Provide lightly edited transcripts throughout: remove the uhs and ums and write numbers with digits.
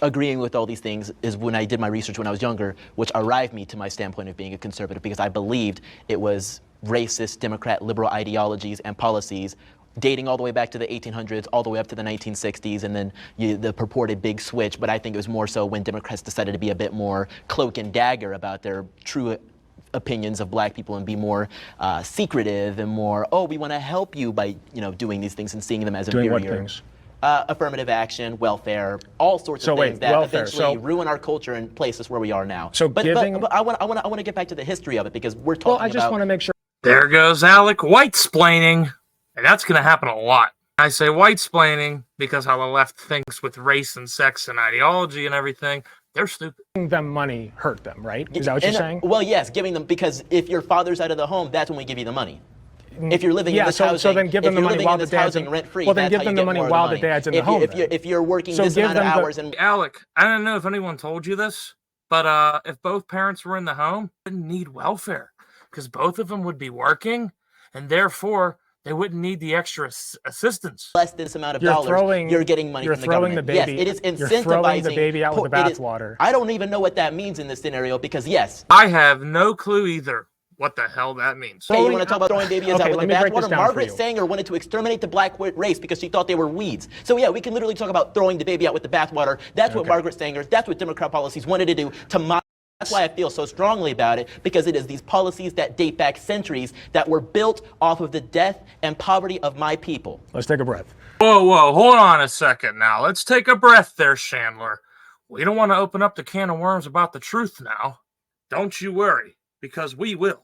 agreeing with all these things is when I did my research when I was younger, which arrived me to my standpoint of being a conservative, because I believed it was racist, Democrat, liberal ideologies and policies dating all the way back to the 1800s, all the way up to the 1960s, and then the purported big switch. But I think it was more so when Democrats decided to be a bit more cloak and dagger about their true opinions of black people and be more secretive and more, oh, we want to help you by, doing these things and seeing them as inferior. Doing what things? Affirmative action, welfare, all sorts of things that eventually ruin our culture and place us where we are now. So but I want to get back to the history of it, because we're talking about... Well, I just want to make sure... There goes Alec white-splaining. And that's going to happen a lot. I say white-splaining because how the left thinks with race and sex and ideology and everything, they're stupid. Giving them money hurt them, right? Is that what you're saying? Well, yes, giving them, because if your father's out of the home, that's when we give you the money. If you're living in this housing, so then give them the money while the dad's rent-free. Well, then give them the money while the dad's in the home. If you're working this amount of hours and... Alec, I don't know if anyone told you this, but if both parents were in the home, they wouldn't need welfare because both of them would be working, and therefore they wouldn't need the extra assistance. Less than this amount of dollars, you're getting money from the government. You're throwing the baby. Yes, it is incentivizing. You're throwing the baby out with the bathwater. I don't even know what that means in this scenario, because yes. I have no clue either what the hell that means. Hey, you want to talk about throwing babies out with the bathwater? Margaret Sanger wanted to exterminate the black race because she thought they were weeds. So yeah, we can literally talk about throwing the baby out with the bathwater. That's what Margaret Sanger, that's what Democrat policies wanted to do to That's why I feel so strongly about it, because it is these policies that date back centuries that were built off of the death and poverty of my people. Let's take a breath. Whoa, hold on a second now. Let's take a breath there, Chandler. We don't want to open up the can of worms about the truth now. Don't you worry, because we will.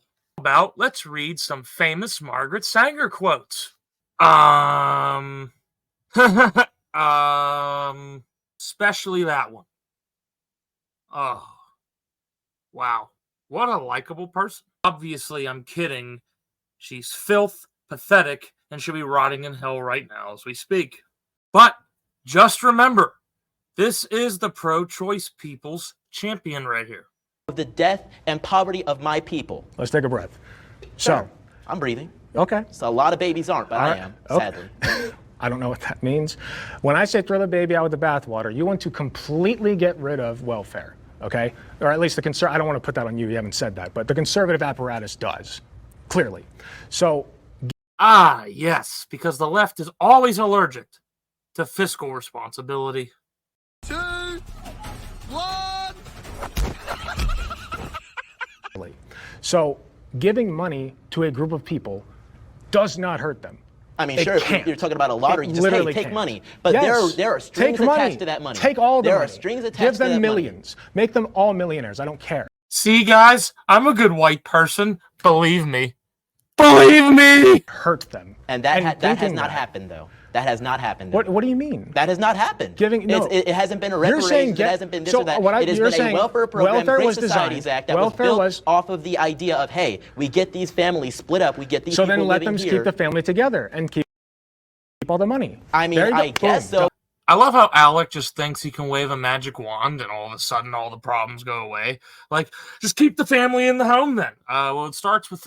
Let's read some famous Margaret Sanger quotes. Especially that one. Oh. Wow, what a likable person. Obviously, I'm kidding. She's filth, pathetic, and should be rotting in hell right now as we speak. But just remember, this is the pro-choice people's champion right here. The death and poverty of my people. Let's take a breath. Sure. So, I'm breathing. Okay. So a lot of babies aren't, but I am, sadly. I don't know what that means. When I say throw the baby out with the bathwater, you want to completely get rid of welfare. Okay, or at least the I don't want to put that on you. You haven't said that, but the conservative apparatus does, clearly. So, yes, because the left is always allergic to fiscal responsibility. 2, 1. So, giving money to a group of people does not hurt them. I mean, sure, if you're talking about a lottery, just hey, take money. But there are strings attached to that money. Take all the money. There are strings attached to that money. Give them millions. Make them all millionaires. I don't care. See, guys, I'm a good white person. Believe me. Believe me! Hurt them. And that has not happened, though. That has not happened. What do you mean? That has not happened. It hasn't been a reparations. It hasn't been this or that. It has been a welfare program, Great Societies Act that was built off of the idea of, hey, we get these families split up, we get these people living here. So then let them keep the family together and keep all the money. I mean, I guess so. I love how Alec just thinks he can wave a magic wand and all of a sudden all the problems go away. Like, just keep the family in the home then. Well, it starts with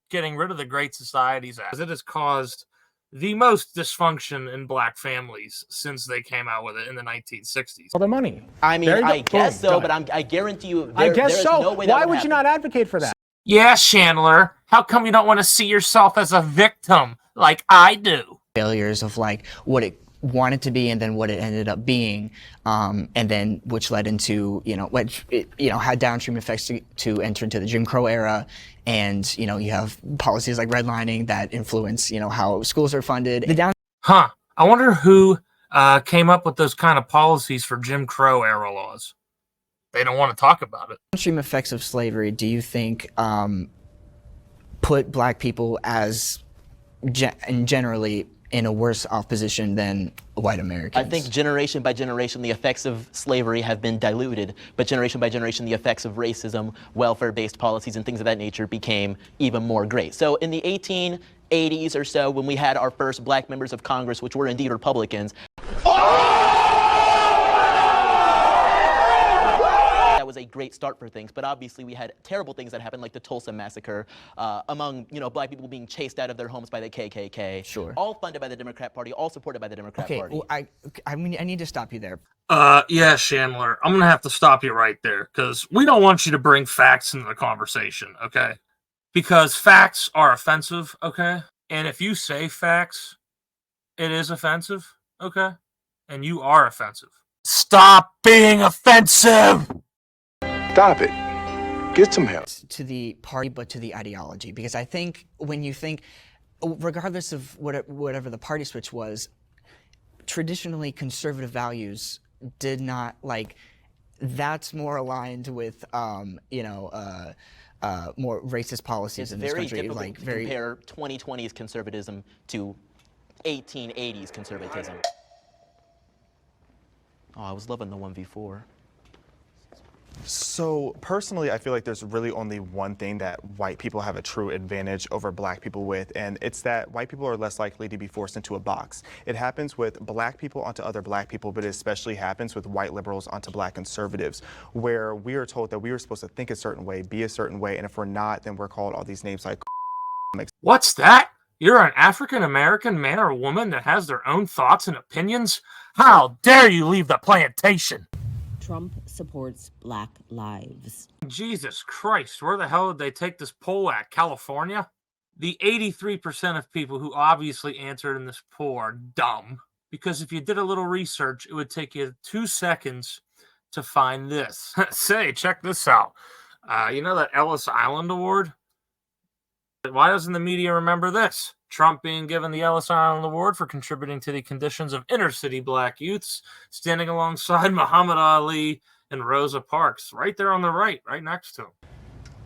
getting rid of the Great Societies Act, because it has caused the most dysfunction in black families since they came out with it in the 1960s. All the money. I mean, I guess so, but I guarantee you there's no way that Why would you not advocate for that? Yeah, Chandler. How come you don't want to see yourself as a victim like I do? Failures of like what it wanted to be and then what it ended up being, and then which led into, had downstream effects to enter into the Jim Crow era. And, you have policies like redlining that influence, how schools are funded. I wonder who came up with those kind of policies for Jim Crow era laws. They don't want to talk about it. Downstream effects of slavery, do you think put black people as generally in a worse off position than white Americans? I think generation by generation, the effects of slavery have been diluted, but generation by generation, the effects of racism, welfare-based policies, and things of that nature became even more great. So in the 1880s or so, when we had our first black members of Congress, which were indeed Republicans, that was a great start for things, but obviously we had terrible things that happened, like the Tulsa massacre, among black people being chased out of their homes by the KKK. Sure. All funded by the Democrat Party, all supported by the Democrat Party. Well, I mean, I need to stop you there. Yeah, Chandler, I'm gonna have to stop you right there because we don't want you to bring facts into the conversation, okay? Because facts are offensive, okay? And if you say facts, it is offensive, okay? And you are offensive. Stop being offensive! Stop it. Get some help. To the party, but to the ideology, because I think when you think, regardless of whatever the party switch was, traditionally conservative values did not that's more aligned with more racist policies in this country. It's very difficult to compare 2020's conservatism to 1880s conservatism. Oh, I was loving the 1v4. So personally, I feel like there's really only one thing that white people have a true advantage over black people with, and it's that white people are less likely to be forced into a box. It happens with black people onto other black people, but it especially happens with white liberals onto black conservatives, where we are told that we are supposed to think a certain way, be a certain way, and if we're not, then we're called all these names like. What's that? You're an African-American man or woman that has their own thoughts and opinions? How dare you leave the plantation? Trump supports Black lives. Jesus Christ, where the hell did they take this poll at? California? The 83% of people who obviously answered in this poll are dumb. Because if you did a little research, it would take you 2 seconds to find this. Say, check this out. You know that Ellis Island Award? Why doesn't the media remember this? Trump being given the Ellis Island Award for contributing to the conditions of inner-city black youths, standing alongside Muhammad Ali and Rosa Parks, right there on the right next to him.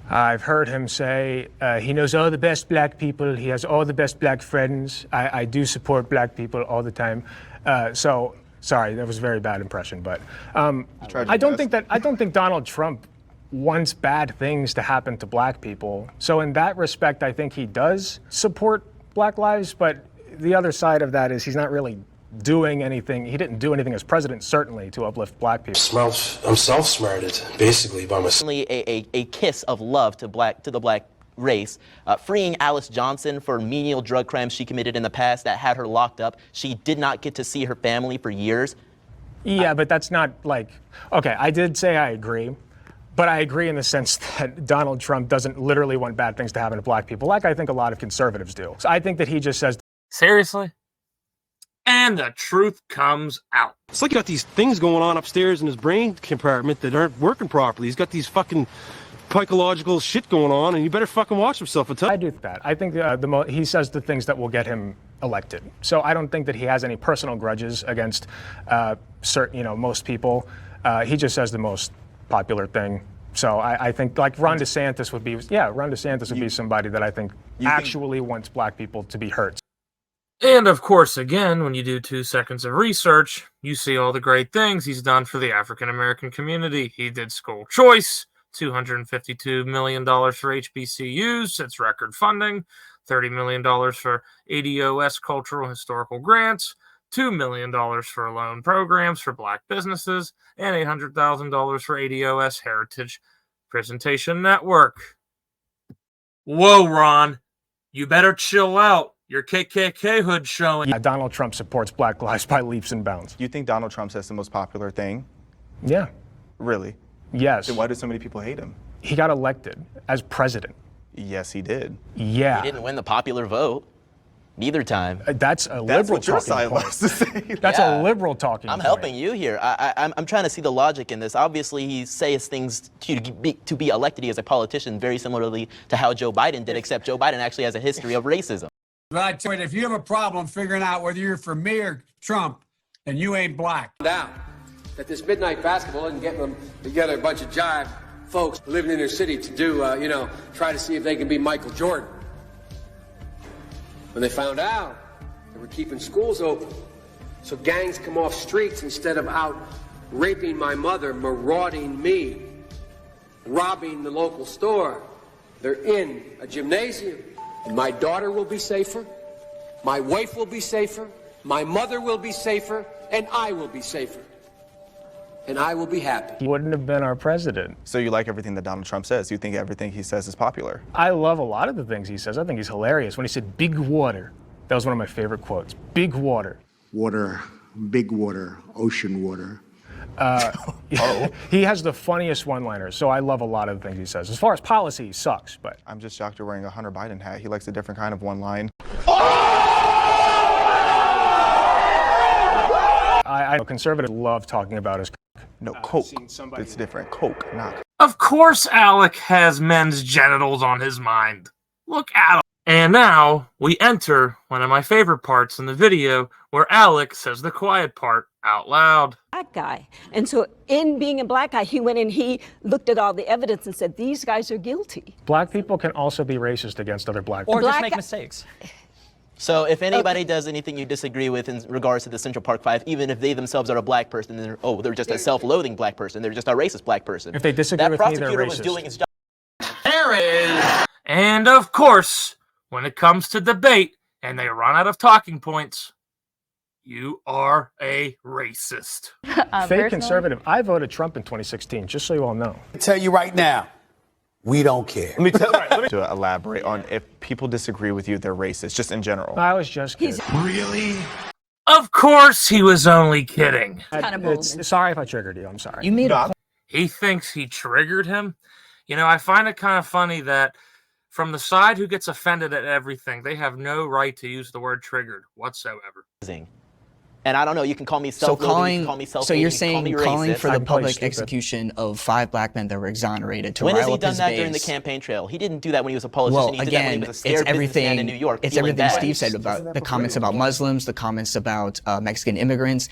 I've heard him say he knows all the best black people. He has all the best black friends. I do support black people all the time. So sorry, that was a very bad impression. But I don't think Donald Trump wants bad things to happen to black people. So in that respect, I think he does support Black lives. But the other side of that is he's not really doing anything. He didn't do anything as president, certainly, to uplift black people. I'm self-smarted, basically, by myself. A kiss of love to the black race, freeing Alice Johnson for menial drug crimes she committed in the past that had her locked up. She did not get to see her family for years. Yeah, but that's not okay, I did say I agree. But I agree in the sense that Donald Trump doesn't literally want bad things to happen to black people, like I think a lot of conservatives do. So I think that he just says... Seriously? And the truth comes out. It's like he got these things going on upstairs in his brain compartment that aren't working properly. He's got these fucking psychological shit going on, and you better fucking watch himself. I do that. I think he says the things that will get him elected. So I don't think that he has any personal grudges against most people. He just says the most popular thing. So I think Ron DeSantis would be, Ron DeSantis would be somebody that I think actually wants black people to be hurt. And of course, again, when you do 2 seconds of research, you see all the great things he's done for the African-American community. He did school choice, $252 million for HBCUs, that's record funding, $30 million for ADOS cultural and historical grants, $2 million for loan programs for black businesses, and $800,000 for ADOS Heritage Presentation Network. Whoa, Ron, you better chill out. Your KKK hood showing. Donald Trump supports Black lives by leaps and bounds. You think Donald Trump says the most popular thing? Yeah. Really? Yes. Then why do so many people hate him? He got elected as president. Yes, he did. Yeah. He didn't win the popular vote. Neither time. That's a liberal what your side talking wants to say. That's a liberal talking I'm point. helping you here. I'm trying to see the logic in this. Obviously, he says things to be elected as a politician very similarly to how Joe Biden did, except Joe Biden actually has a history of racism. But I tell you, if you have a problem figuring out whether you're for me or Trump, then you ain't black. Down that this midnight basketball isn't getting them together, a bunch of jive folks living in their city to do, try to see if they can be Michael Jordan. When they found out, they were keeping schools open, so gangs come off streets instead of out raping my mother, marauding me, robbing the local store. They're in a gymnasium. And my daughter will be safer, my wife will be safer, my mother will be safer, and I will be safer. and I will be happy. He wouldn't have been our president. So you like everything that Donald Trump says? You think everything he says is popular? I love a lot of the things he says. I think he's hilarious. When he said big water, that was one of my favorite quotes. Big water. Water, big water, ocean water. He has the funniest one-liners, so I love a lot of the things he says. As far as policy, he sucks, but... I'm just shocked you're wearing a Hunter Biden hat. He likes a different kind of one line. I know conservatives love talking about his... No, Coke. It's different. Coke, not... Of course Alec has men's genitals on his mind. Look at him. And now we enter one of my favorite parts in the video where Alec says the quiet part out loud. Black guy. And so in being a black guy, he went and he looked at all the evidence and said, these guys are guilty. Black people can also be racist against other black people. Or just make mistakes. So if anybody does anything you disagree with in regards to the Central Park Five, even if they themselves are a black person, they're just a self-loathing black person, they're just a racist black person. If they disagree with me, they're racist. That prosecutor was racist. doing his job. There it is. And of course, when it comes to debate and they run out of talking points, you are a racist. Fake conservative. I voted Trump in 2016, just so you all know. I tell you right now, we don't care. To elaborate on if people disagree with you, they're racist, just in general. I was just kidding. Really? Of course he was only kidding. Sorry if I triggered you. I'm sorry. You made a He thinks he triggered him. You know, I find it kind of funny that from the side who gets offended at everything, they have no right to use the word triggered whatsoever. And I don't know, you can call me self-loathing, you can call me self-hating, so you're you can call saying me calling racist. for the public execution of 5 black men that were exonerated to When has rile he up done his that base. during the campaign trail? He didn't do that when he was a politician. Well, He did that when he again, was a scared businessman in New York. It's feeling everything bad. Steve said about the comments about Muslims, the comments about Mexican immigrants.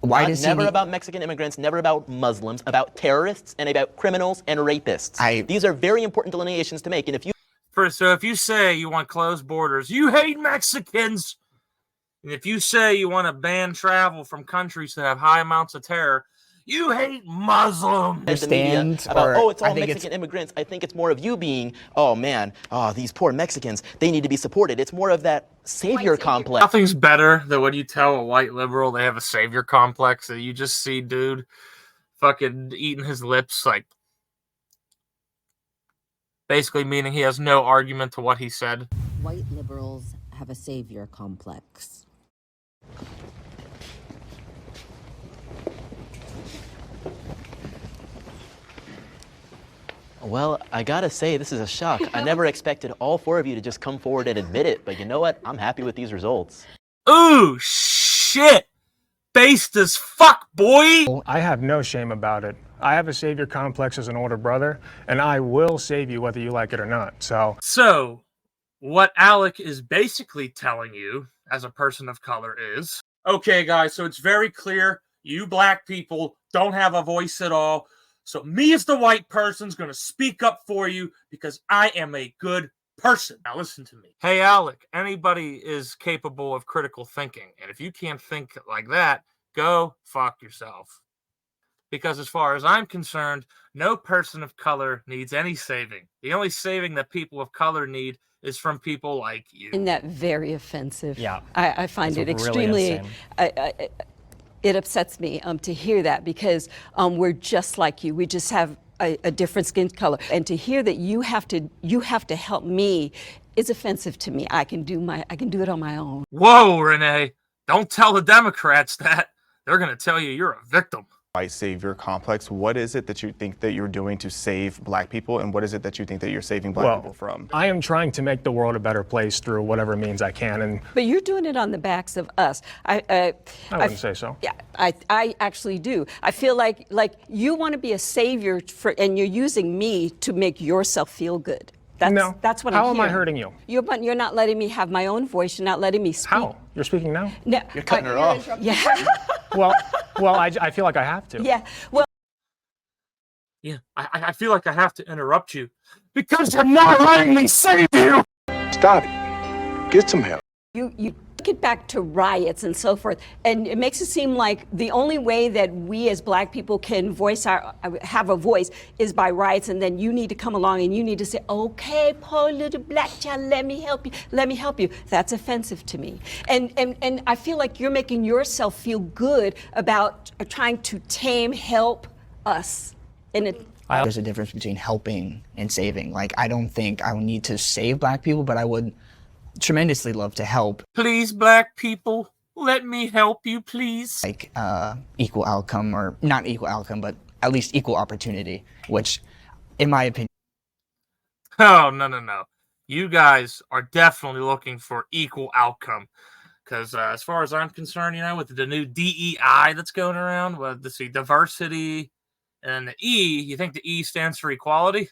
Why does never about Mexican immigrants, never about Muslims, about terrorists and about criminals and rapists. These are very important delineations to make. And if you So if you say you want closed borders, you hate Mexicans. And if you say you want to ban travel from countries that have high amounts of terror, you hate Muslims. the media about, it's all Mexican immigrants. I think it's more of you being, oh man, these poor Mexicans, they need to be supported. It's more of that savior complex. Nothing's better than when you tell a white liberal they have a savior complex that you just see dude fucking eating his lips, like basically meaning he has no argument to what he said. White liberals have a savior complex. Well, I gotta say, this is a shock. I never expected all 4 of you to just come forward and admit it, but you know what? I'm happy with these results. Ooh, shit! Based as fuck, boy! I have no shame about it. I have a savior complex as an older brother, and I will save you whether you like it or not. So, what Alec is basically telling you, as a person of color, is, okay, guys, so it's very clear you black people don't have a voice at all. So me as the white person's going to speak up for you because I am a good person. Now listen to me. Hey, Alec, anybody is capable of critical thinking. And if you can't think like that, go fuck yourself. Because as far as I'm concerned, no person of color needs any saving. The only saving that people of color need is from people like you. Isn't that very offensive? Yeah. I find it really extremely... It upsets me to hear that because we're just like you. We just have a different skin color. And to hear that you have to help me is offensive to me. I can do it on my own. Whoa, Renee. Don't tell the Democrats that. They're going to tell you you're a victim. White savior complex. What is it that you think that you're doing to save black people, and what is it that you think that you're saving black people from? I am trying to make the world a better place through whatever means I can. But you're doing it on the backs of us. I wouldn't say so. Yeah, I actually do. I feel like you want to be a savior and you're using me to make yourself feel good. That's what I'm hearing. How am I hurting you? You're not letting me have my own voice. You're not letting me speak. How? You're speaking now? No. You're cutting her off. Yeah. Well, I feel like I have to. Yeah. Well. Yeah, I feel like I have to interrupt you because you're not letting me save you. Stop it. Get some help. You it back to riots and so forth. And it makes it seem like the only way that we as black people can have a voice is by riots, and then you need to come along and you need to say, okay, poor little black child, let me help you, let me help you. That's offensive to me. And I feel like you're making yourself feel good about trying to tame, help us. There's a difference between helping and saving. Like, I don't think I would need to save black people, but I would tremendously love to help. Please, black people, let me help you, please. Like, equal outcome, or not equal outcome, but at least equal opportunity, which, in my opinion... Oh, no. You guys are definitely looking for equal outcome. Because as far as I'm concerned, with the new DEI that's going around, with diversity and the E, you think the E stands for equality?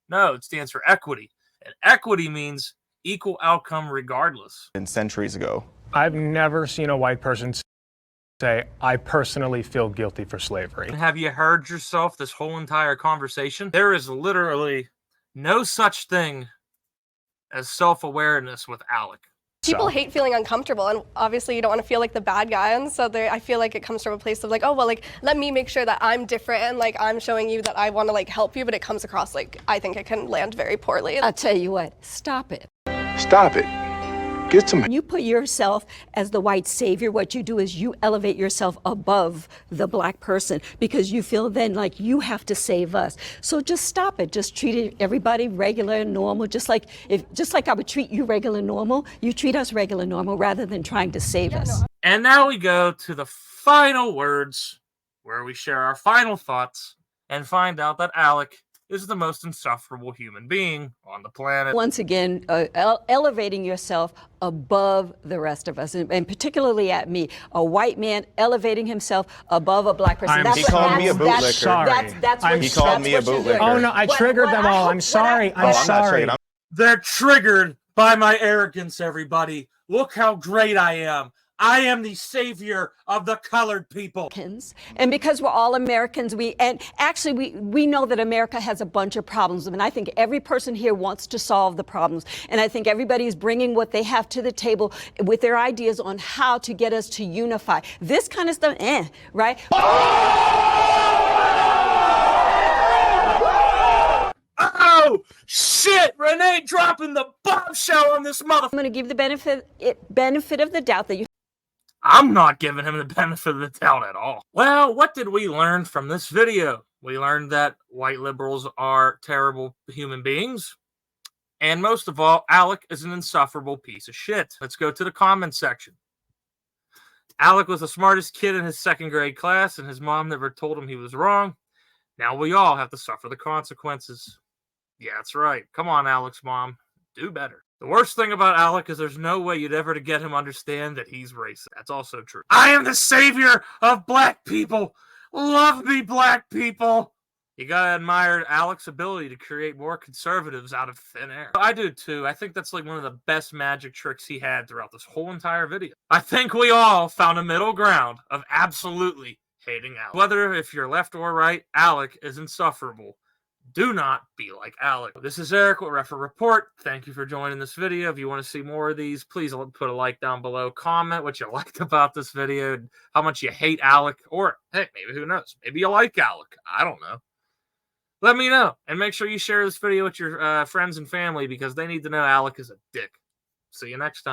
No, it stands for equity. And equity means equal outcome regardless. And centuries ago. I've never seen a white person say, I personally feel guilty for slavery. Have you heard yourself this whole entire conversation? There is literally no such thing as self-awareness with Alec. People hate feeling uncomfortable, and obviously you don't want to feel like the bad guy, and so I feel like it comes from a place of like, oh, well, like, let me make sure that I'm different, and like, I'm showing you that I want to like help you, but it comes across like, I think it can land very poorly. I'll tell you what, stop it. Stop it. Get some help. You put yourself as the white savior. What you do is you elevate yourself above the black person because you feel then like you have to save us. So just stop it. Just treat everybody regular and normal. Just like I would treat you regular and normal, you treat us regular and normal rather than trying to save us. And now we go to the final words where we share our final thoughts and find out that Alec is the most insufferable human being on the planet. Once again, elevating yourself above the rest of us, and particularly at me, a white man elevating himself above a black person. He called me a bootlicker. He called me a bootlicker. Oh no, I triggered them all. I'm sorry. I'm sorry. They're triggered by my arrogance, everybody. Look how great I am. I am the savior of the colored people. And because we're all Americans, we know that America has a bunch of problems. And I think every person here wants to solve the problems. And I think everybody is bringing what they have to the table with their ideas on how to get us to unify. This kind of stuff, right? Oh, shit! Renee dropping the bombshell on this motherfucker. I'm going to give the benefit of the doubt that you... I'm not giving him the benefit of the doubt at all. Well, what did we learn from this video? We learned that white liberals are terrible human beings. And most of all, Alec is an insufferable piece of shit. Let's go to the comment section. Alec was the smartest kid in his second grade class, and his mom never told him he was wrong. Now we all have to suffer the consequences. Yeah, that's right. Come on, Alec's mom. Do better. The worst thing about Alec is there's no way you'd ever to get him understand that he's racist. That's also true. I am the savior of black people. Love me, black people. You gotta admire Alec's ability to create more conservatives out of thin air. I do too. I think that's like one of the best magic tricks he had throughout this whole entire video. I think we all found a middle ground of absolutely hating Alec. Whether if you're left or right, Alec is insufferable. Do not be like Alec. This is Eric with Reffert Report. Thank you for joining this video. If you want to see more of these, please put a like down below. Comment what you liked about this video, how much you hate Alec, or hey, maybe who knows? Maybe you like Alec. I don't know. Let me know. And make sure you share this video with your friends and family because they need to know Alec is a dick. See you next time.